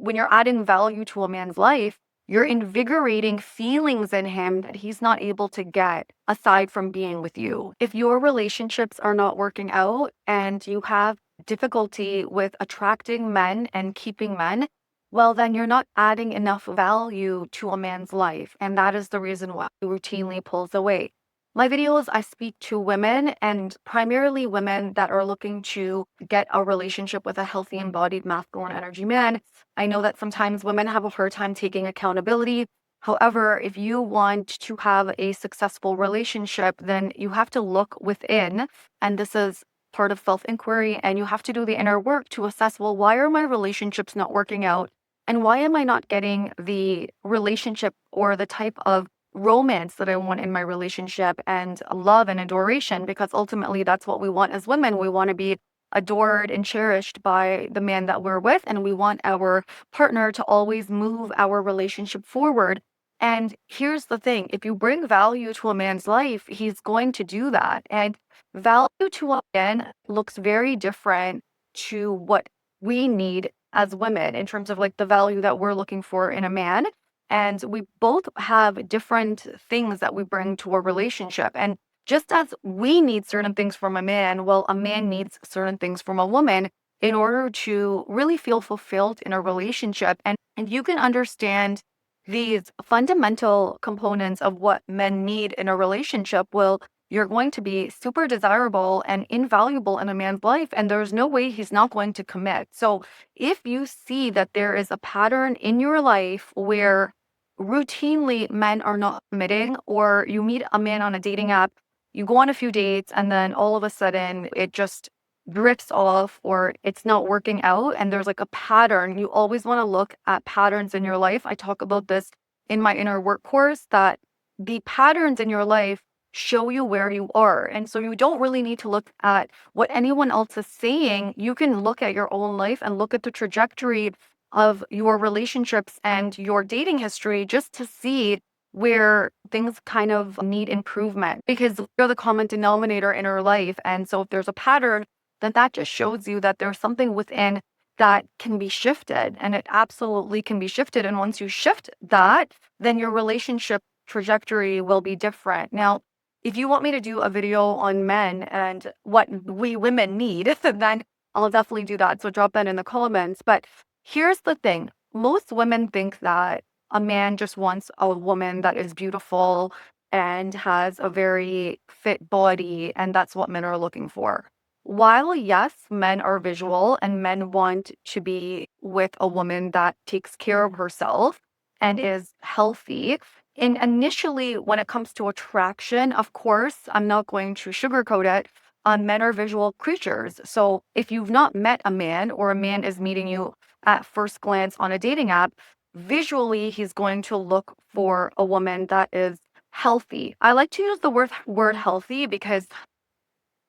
when you're adding value to a man's life, you're invigorating feelings in him that he's not able to get aside from being with you. If your relationships are not working out and you have difficulty with attracting men and keeping men, well, then you're not adding enough value to a man's life. And that is the reason why he routinely pulls away. My videos, I speak to women, and primarily women that are looking to get a relationship with a healthy, embodied masculine energy man. I know that sometimes women have a hard time taking accountability. However, if you want to have a successful relationship, then you have to look within. And this is part of self-inquiry. And you have to do the inner work to assess, well, why are my relationships not working out? And why am I not getting the relationship or the type of romance that I want in my relationship and love and adoration? Because ultimately that's what we want as women. We want to be adored and cherished by the man that we're with, and we want our partner to always move our relationship forward. And here's the thing, if you bring value to a man's life, he's going to do that. And value to a man looks very different to what we need as women in terms of like the value that we're looking for in a man. And we both have different things that we bring to a relationship. And just as we need certain things from a man, well, a man needs certain things from a woman in order to really feel fulfilled in a relationship. And you can understand these fundamental components of what men need in a relationship. Well, you're going to be super desirable and invaluable in a man's life, and there's no way he's not going to commit. So if you see that there is a pattern in your life where routinely men are not committing, or you meet a man on a dating app, you go on a few dates, and then all of a sudden it just drifts off or it's not working out, and there's like a pattern, you always want to look at patterns in your life. I talk about this in my inner work course, that the patterns in your life show you where you are. And so you don't really need to look at what anyone else is saying. You can look at your own life and look at the trajectory of your relationships and your dating history just to see where things kind of need improvement, because you're the common denominator in our life. And so if there's a pattern, then that just shows you that there's something within that can be shifted, and it absolutely can be shifted. And once you shift that, then your relationship trajectory will be different. Now, if you want me to do a video on men and what we women need, then I'll definitely do that. So drop that in the comments. But here's the thing. Most women think that a man just wants a woman that is beautiful and has a very fit body, and that's what men are looking for. While yes, men are visual and men want to be with a woman that takes care of herself and is healthy, and initially, when it comes to attraction, of course, I'm not going to sugarcoat it. Men are visual creatures. So if you've not met a man, or a man is meeting you at first glance on a dating app, visually, he's going to look for a woman that is healthy. I like to use the word healthy because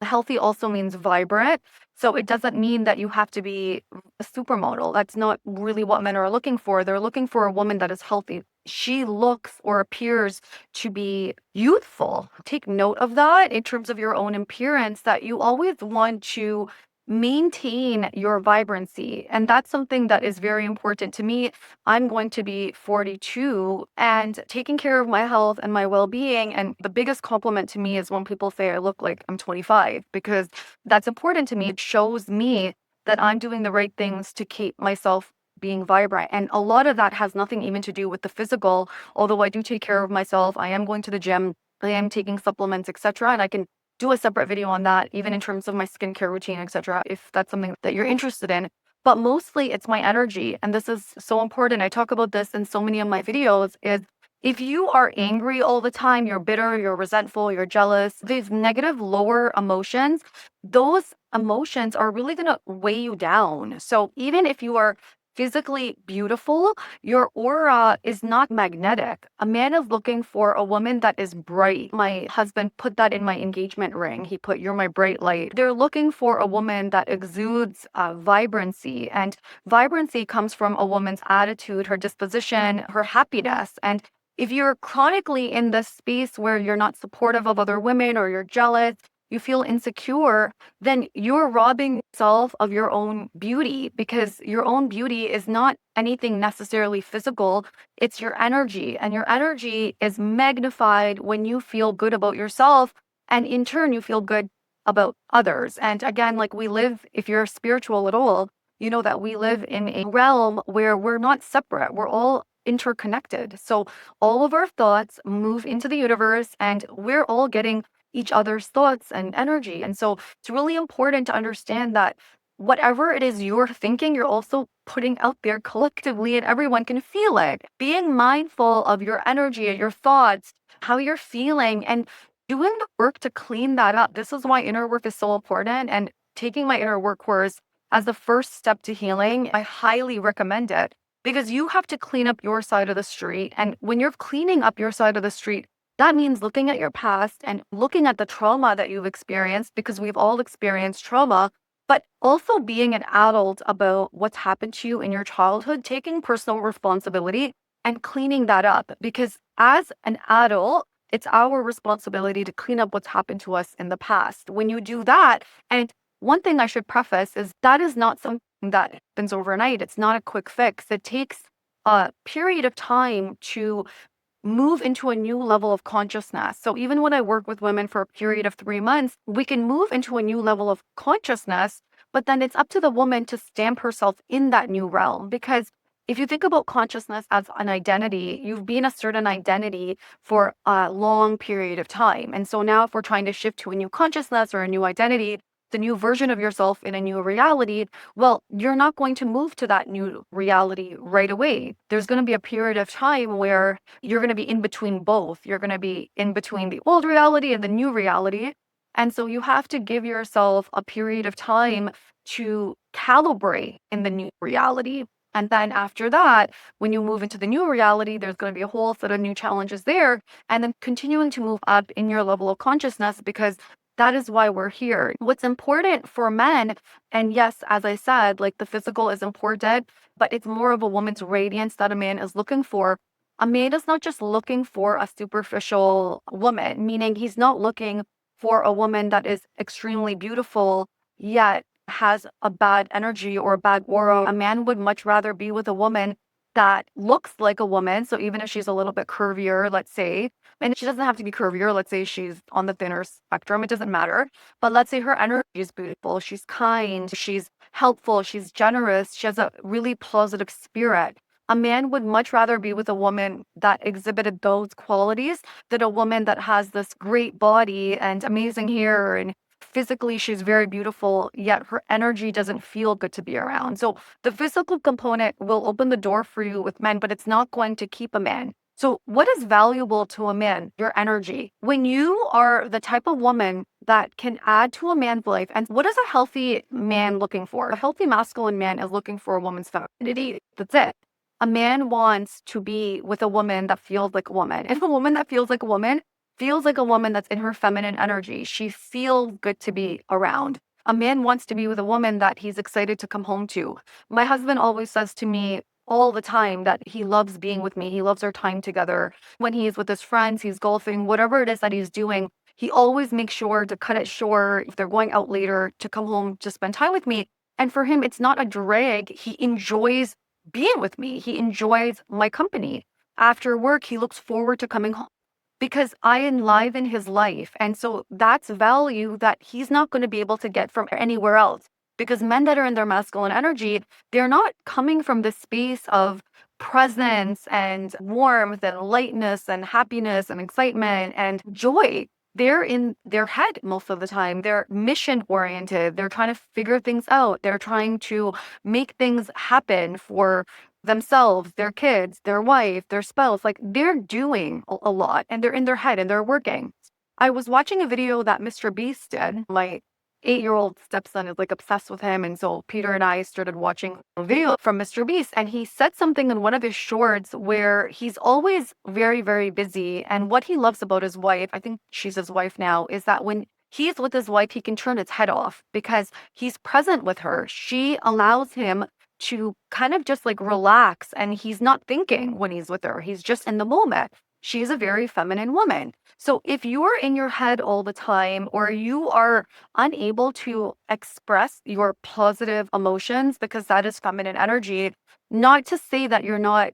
healthy also means vibrant. So it doesn't mean that you have to be a supermodel. That's not really what men are looking for. They're looking for a woman that is healthy. She looks or appears to be youthful. Take note of that in terms of your own appearance, that you always want to maintain your vibrancy. And that's something that is very important to me. I'm going to be 42 and taking care of my health and my well-being. And the biggest compliment to me is when people say I look like I'm 25, because that's important to me. It shows me that I'm doing the right things to keep myself being vibrant. And a lot of that has nothing even to do with the physical, although I do take care of myself. I am going to the gym, I am taking supplements, etc. And I can do a separate video on that, even in terms of my skincare routine, etc., if that's something that you're interested in. But mostly it's my energy. And this is so important. I talk about this in so many of my videos, is if you are angry all the time, you're bitter, you're resentful, you're jealous, these negative lower emotions, those emotions are really going to weigh you down. So even if you are physically beautiful, your aura is not magnetic. A man is looking for a woman that is bright. My husband put that in my engagement ring. He put, "You're my bright light." They're looking for a woman that exudes vibrancy. And vibrancy comes from a woman's attitude, her disposition, her happiness. And if you're chronically in this space where you're not supportive of other women, or you're jealous, you feel insecure, then you're robbing yourself of your own beauty, because your own beauty is not anything necessarily physical. It's your energy, and your energy is magnified when you feel good about yourself. And in turn, you feel good about others. And again, like, we live, if you're spiritual at all, you know that we live in a realm where we're not separate. We're all interconnected. So all of our thoughts move into the universe, and we're all getting each other's thoughts and energy. And so it's really important to understand that whatever it is you're thinking, you're also putting out there collectively, and everyone can feel it. Being mindful of your energy and your thoughts, how you're feeling, and doing the work to clean that up. This is why inner work is so important. And taking my inner work course as the first step to healing, I highly recommend it, because you have to clean up your side of the street. And when you're cleaning up your side of the street, that means looking at your past and looking at the trauma that you've experienced, because we've all experienced trauma, but also being an adult about what's happened to you in your childhood, taking personal responsibility and cleaning that up. Because as an adult, it's our responsibility to clean up what's happened to us in the past. When you do that, and one thing I should preface is that is not something that happens overnight. It's not a quick fix. It takes a period of time to move into a new level of consciousness. So even when I work with women for a period of 3 months, we can move into a new level of consciousness, but then it's up to the woman to stamp herself in that new realm. Because if you think about consciousness as an identity, you've been a certain identity for a long period of time. And so now if we're trying to shift to a new consciousness or a new identity, the new version of yourself in a new reality, well, you're not going to move to that new reality right away. There's going to be a period of time where you're going to be in between both. You're going to be in between the old reality and the new reality. And so you have to give yourself a period of time to calibrate in the new reality. And then after that, when you move into the new reality, there's going to be a whole set of new challenges there. And then continuing to move up in your level of consciousness, because that is why we're here. What's important for men, and yes, as I said, like, the physical is important, but it's more of a woman's radiance that a man is looking for. A man is not just looking for a superficial woman, meaning he's not looking for a woman that is extremely beautiful, yet has a bad energy or a bad aura. A man would much rather be with a woman that looks like a woman. So even if she's a little bit curvier, let's say, and she doesn't have to be curvier, let's say she's on the thinner spectrum, it doesn't matter. But let's say her energy is beautiful, she's kind, she's helpful, she's generous, she has a really positive spirit. A man would much rather be with a woman that exhibited those qualities than a woman that has this great body and amazing hair, and physically she's very beautiful, yet her energy doesn't feel good to be around. So the physical component will open the door for you with men, but it's not going to keep a man. So what is valuable to a man? Your energy. When you are the type of woman that can add to a man's life, and what is a healthy man looking for? A healthy masculine man is looking for a woman's femininity. That's it. A man wants to be with a woman that feels like a woman. If a woman that feels like a woman that's in her feminine energy, she feels good to be around. A man wants to be with a woman that he's excited to come home to. My husband always says to me all the time that he loves being with me. He loves our time together. When he's with his friends, he's golfing, whatever it is that he's doing, he always makes sure to cut it short if they're going out later to come home to spend time with me. And for him, it's not a drag. He enjoys being with me. He enjoys my company. After work, he looks forward to coming home because I enliven his life. And so that's value that he's not going to be able to get from anywhere else. Because men that are in their masculine energy, they're not coming from the space of presence and warmth and lightness and happiness and excitement and joy. They're in their head most of the time. They're mission oriented. They're trying to figure things out. They're trying to make things happen for themselves, their kids, their wife, their spouse. Like, they're doing a lot, and they're in their head and they're working. I was watching a video that Mr. Beast did. My 8-year-old stepson is like obsessed with him. And so Peter and I started watching a video from Mr. Beast, and he said something in one of his shorts where he's always very, very busy. And what he loves about his wife, I think she's his wife now, is that when he's with his wife, he can turn his head off because he's present with her. She allows him to kind of just like relax, and he's not thinking when he's with her. He's just in the moment. she's a very feminine woman. So if you're in your head all the time, or you are unable to express your positive emotions because that is feminine energy, not to say that you're not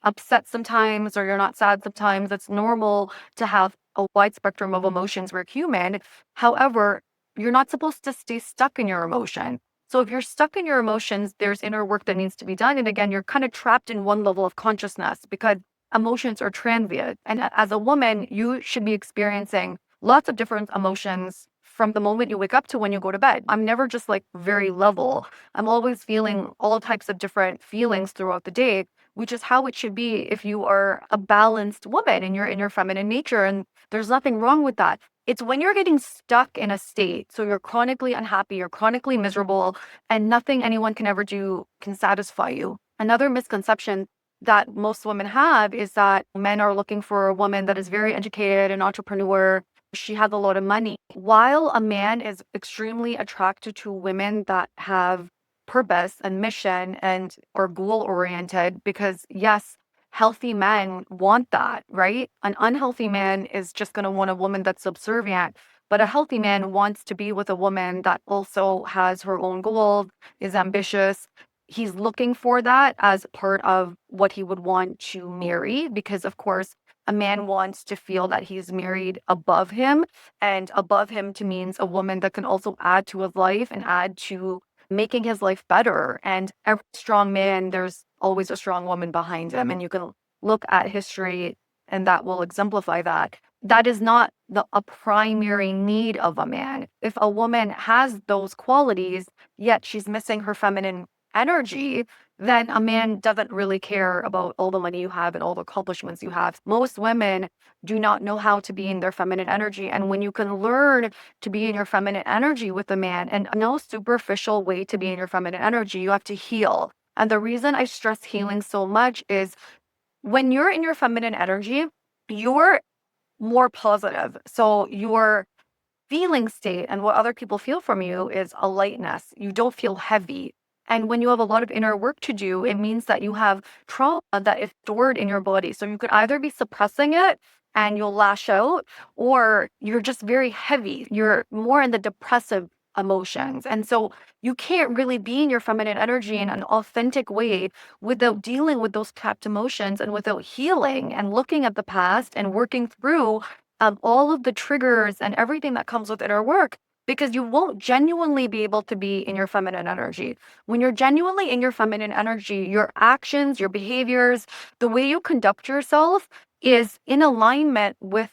upset sometimes or you're not sad sometimes. It's normal to have a wide spectrum of emotions. We're human. However, you're not supposed to stay stuck in your emotion. So if you're stuck in your emotions, there's inner work that needs to be done. And again, you're kind of trapped in one level of consciousness because emotions are transient. And as a woman, you should be experiencing lots of different emotions from the moment you wake up to when you go to bed. I'm never just like very level. I'm always feeling all types of different feelings throughout the day, which is how it should be if you are a balanced woman and you're in your feminine nature. And there's nothing wrong with that. It's when you're getting stuck in a state, so you're chronically unhappy, you're chronically miserable, and nothing anyone can ever do can satisfy you. Another misconception that most women have is that men are looking for a woman that is very educated, an entrepreneur. She has a lot of money. While a man is extremely attracted to women that have purpose and mission and are goal oriented, because yes, healthy men want that, right? An unhealthy man is just going to want a woman that's subservient, but a healthy man wants to be with a woman that also has her own goals, is ambitious. He's looking for that as part of what he would want to marry, because of course a man wants to feel that he's married above him, and above him to means a woman that can also add to his life and add to making his life better. And every strong man, there's always a strong woman behind him. And you can look at history and that will exemplify that. That is not a primary need of a man. If a woman has those qualities, yet she's missing her feminine energy, then a man doesn't really care about all the money you have and all the accomplishments you have. Most women do not know how to be in their feminine energy. And when you can learn to be in your feminine energy with a man, and no superficial way to be in your feminine energy, you have to heal. And the reason I stress healing so much is when you're in your feminine energy, you're more positive. So your feeling state and what other people feel from you is a lightness. You don't feel heavy. And when you have a lot of inner work to do, it means that you have trauma that is stored in your body. So you could either be suppressing it and you'll lash out, or you're just very heavy. You're more in the depressive emotions. And so you can't really be in your feminine energy in an authentic way without dealing with those trapped emotions and without healing and looking at the past and working through all of the triggers and everything that comes with inner work, because you won't genuinely be able to be in your feminine energy. When you're genuinely in your feminine energy, your actions, your behaviors, the way you conduct yourself is in alignment with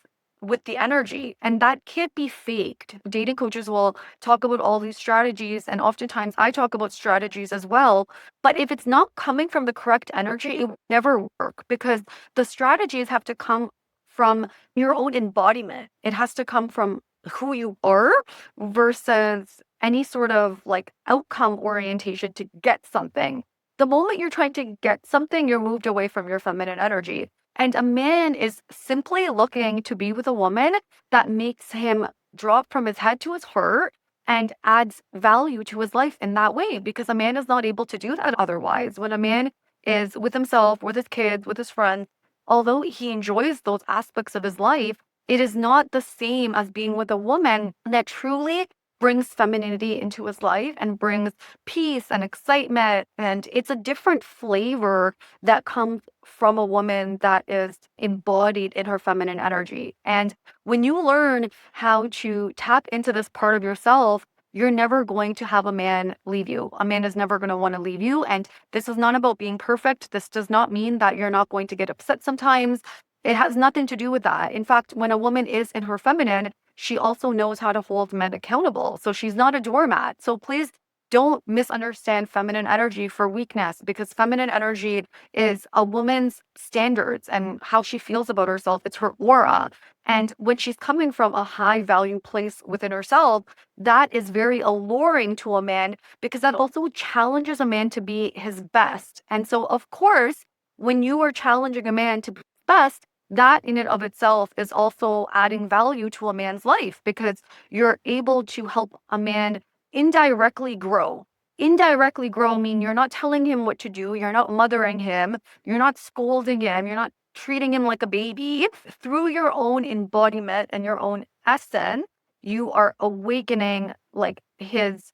the energy, and that can't be faked. Dating coaches will talk about all these strategies, and oftentimes I talk about strategies as well, but if it's not coming from the correct energy, it will never work, because the strategies have to come from your own embodiment. It has to come from who you are versus any sort of like outcome orientation to get something. The moment you're trying to get something, you're moved away from your feminine energy. And a man is simply looking to be with a woman that makes him drop from his head to his heart and adds value to his life in that way, because a man is not able to do that otherwise. When a man is with himself, with his kids, with his friends, although he enjoys those aspects of his life, it is not the same as being with a woman that truly brings femininity into his life and brings peace and excitement. And it's a different flavor that comes from a woman that is embodied in her feminine energy. And when you learn how to tap into this part of yourself, you're never going to have a man leave you. A man is never going to want to leave you. And this is not about being perfect. This does not mean that you're not going to get upset sometimes. It has nothing to do with that. In fact, when a woman is in her feminine, she also knows how to hold men accountable. So she's not a doormat. So please don't misunderstand feminine energy for weakness, because feminine energy is a woman's standards and how she feels about herself. It's her aura. And when she's coming from a high value place within herself, that is very alluring to a man, because that also challenges a man to be his best. And so, of course, when you are challenging a man to be his best, that in and of itself is also adding value to a man's life, because you're able to help a man indirectly grow. Indirectly grow mean you're not telling him what to do, you're not mothering him, you're not scolding him, you're not treating him like a baby. Through your own embodiment and your own essence, you are awakening like his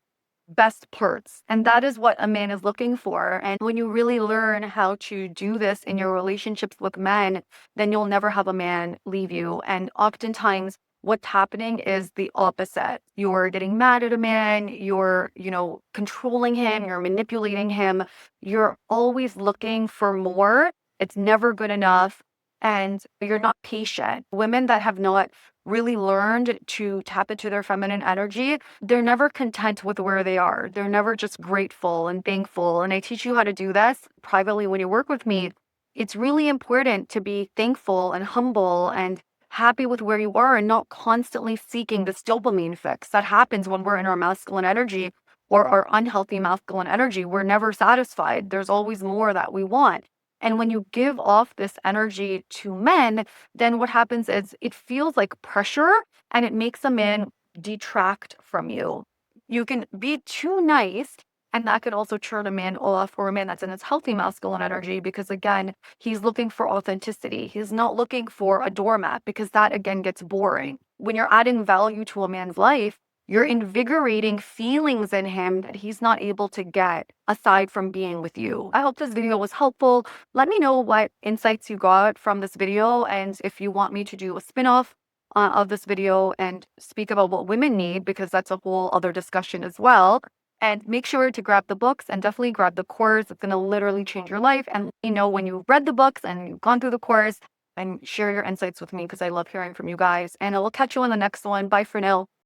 best parts. And that is what a man is looking for. And when you really learn how to do this in your relationships with men, then you'll never have a man leave you. And oftentimes, what's happening is the opposite. You're getting mad at a man, you're, controlling him, you're manipulating him, you're always looking for more. It's never good enough. And you're not patient. Women that have not really learned to tap into their feminine energy, they're never content with where they are. They're never just grateful and thankful. And I teach you how to do this privately when you work with me. It's really important to be thankful and humble and happy with where you are and not constantly seeking this dopamine fix that happens when we're in our masculine energy or our unhealthy masculine energy. We're never satisfied. There's always more that we want. And when you give off this energy to men, then what happens is it feels like pressure and it makes a man detract from you. You can be too nice, and that could also turn a man off, or a man that's in his healthy masculine energy, because again, he's looking for authenticity. He's not looking for a doormat, because that again gets boring. When you're adding value to a man's life, you're invigorating feelings in him that he's not able to get aside from being with you. I hope this video was helpful. Let me know what insights you got from this video, and if you want me to do a spin-off of this video and speak about what women need, because that's a whole other discussion as well. And make sure to grab the books and definitely grab the course. It's going to literally change your life. And let me know when you've read the books and you've gone through the course, and share your insights with me, because I love hearing from you guys. And I will catch you on the next one. Bye for now.